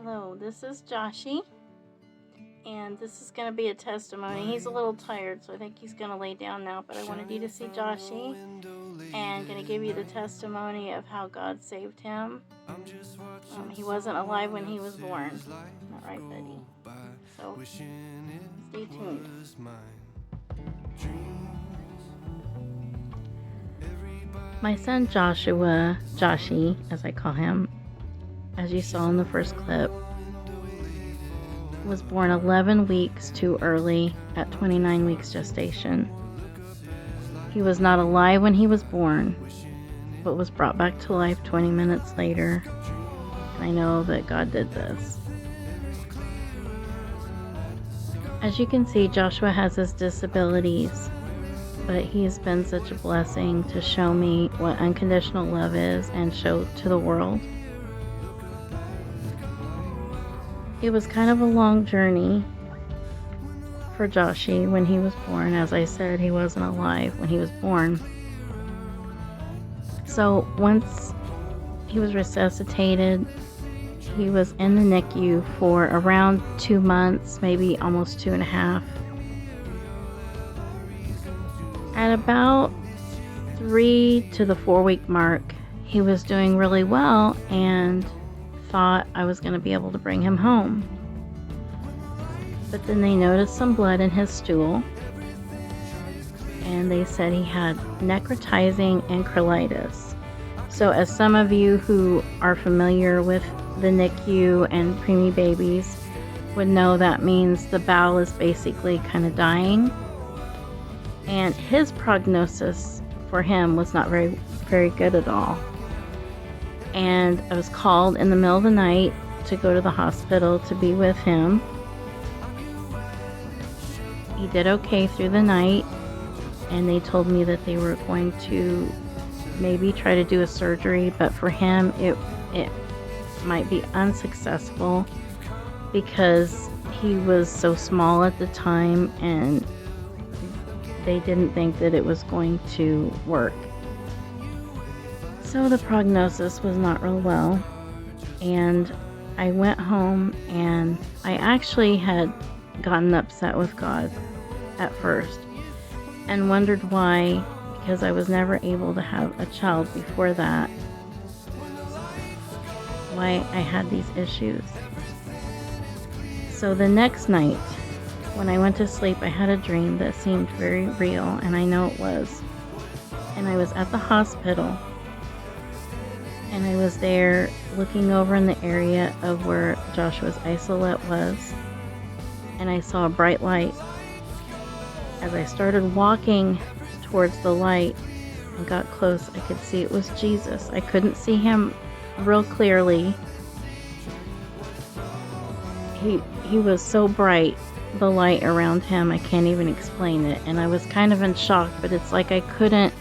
Hello, this is Joshy, and this is going to be a testimony. He's a little tired, so I think he's going to lay down now, but I wanted you to see Joshy, and going to give you the testimony of how God saved him. He wasn't alive when he was born. Not right, Betty? So, stay tuned. My son Joshy, as I call him, as you saw in the first clip, was born 11 weeks too early at 29 weeks gestation. He was not alive when he was born, but was brought back to life 20 minutes later. I know that God did this. As you can see, Joshua has his disabilities, but he has been such a blessing to show me what unconditional love is and show to the world. It was kind of a long journey for Joshy when he was born. As I said, he wasn't alive when he was born. So once he was resuscitated, he was in the NICU for around 2 months, maybe almost 2.5. At about 3 to the 4 week mark, he was doing really well and thought I was going to be able to bring him home. But then they noticed some blood in his stool, and they said he had necrotizing enterocolitis. So as some of you who are familiar with the NICU and preemie babies would know, that means the bowel is basically kind of dying. And his prognosis for him was not very, very good at all. And I was called in the middle of the night to go to the hospital to be with him. He did okay through the night, and they told me that they were going to maybe try to do a surgery, but for him it might be unsuccessful because he was so small at the time, and they didn't think that it was going to work. So the prognosis was not real well, and I went home, and I actually had gotten upset with God at first and wondered why, because I was never able to have a child before that, why I had these issues. So the next night, when I went to sleep, I had a dream that seemed very real, and I know it was. And I was at the hospital, and I was there looking over in the area of where Joshua's isolette was, and I saw a bright light. As I started walking towards the light and got close, I could see it was Jesus. I couldn't see him real clearly. He was so bright, the light around him, I can't even explain it. And I was kind of in shock, but it's like I couldn't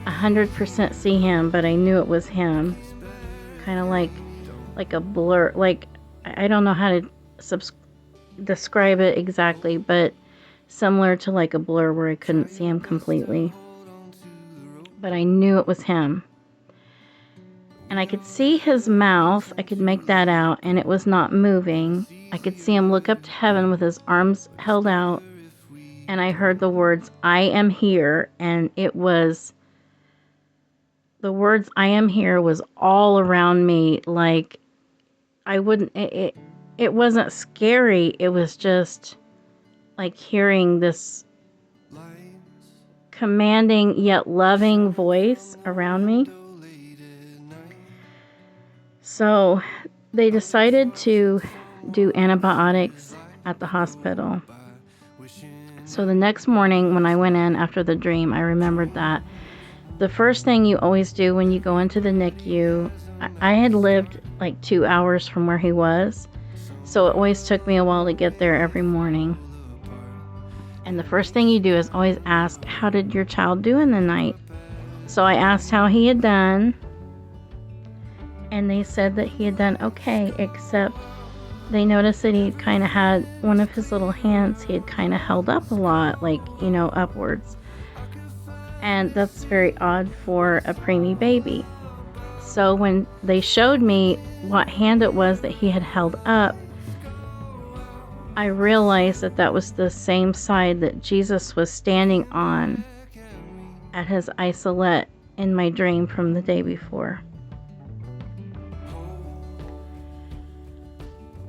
100% see him, but I knew it was him. Kind of like a blur. Like, I don't know how to describe it exactly, but similar to like a blur where I couldn't see him completely. But I knew it was him. And I could see his mouth. I could make that out, and it was not moving. I could see him look up to heaven with his arms held out, and I heard the words, "I am here," and it was, the words "I am here" was all around me. Like, I wouldn't, it wasn't scary. It was just like hearing this commanding yet loving voice around me. So they decided to do antibiotics at the hospital. So the next morning when I went in after the dream, I remembered that the first thing you always do when you go into the NICU, I had lived like 2 hours from where he was, so it always took me a while to get there every morning. And the first thing you do is always ask, how did your child do in the night? So I asked how he had done, and they said that he had done okay, except they noticed that he kind of had one of his little hands, he had kind of held up a lot, like, upwards. And that's very odd for a preemie baby. So when they showed me what hand it was that he had held up, I realized that that was the same side that Jesus was standing on at his isolette in my dream from the day before.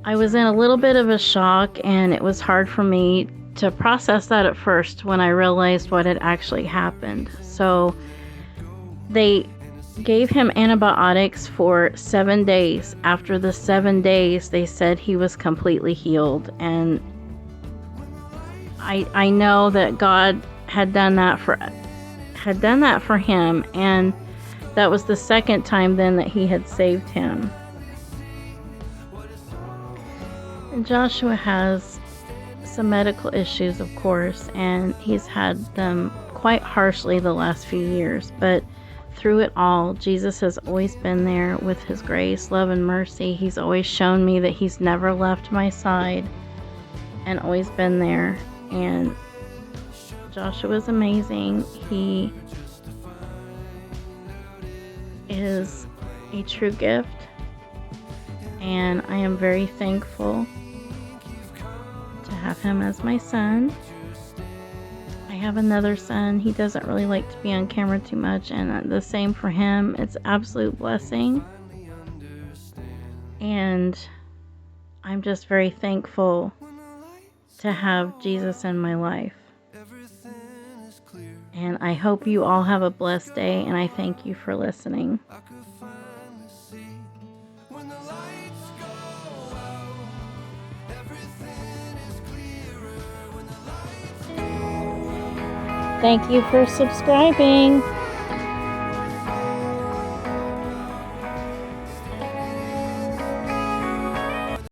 I was in a little bit of a shock, and it was hard for me to process that at first when I realized what had actually happened. So they gave him antibiotics for 7 days. After the 7 days, they said he was completely healed. And I know that God had done that for him, and that was the second time then that he had saved him. And Joshua has some medical issues, of course, and he's had them quite harshly the last few years, but through it all, Jesus has always been there with his grace, love, and mercy. He's always shown me that he's never left my side and always been there. And Joshua is amazing. He is a true gift, and I am very thankful to have him as my son. I have another son. He doesn't really like to be on camera too much, and the same for him. It's an absolute blessing, and I'm just very thankful to have Jesus in my life. And I hope you all have a blessed day, and I thank you for listening. Thank you for subscribing.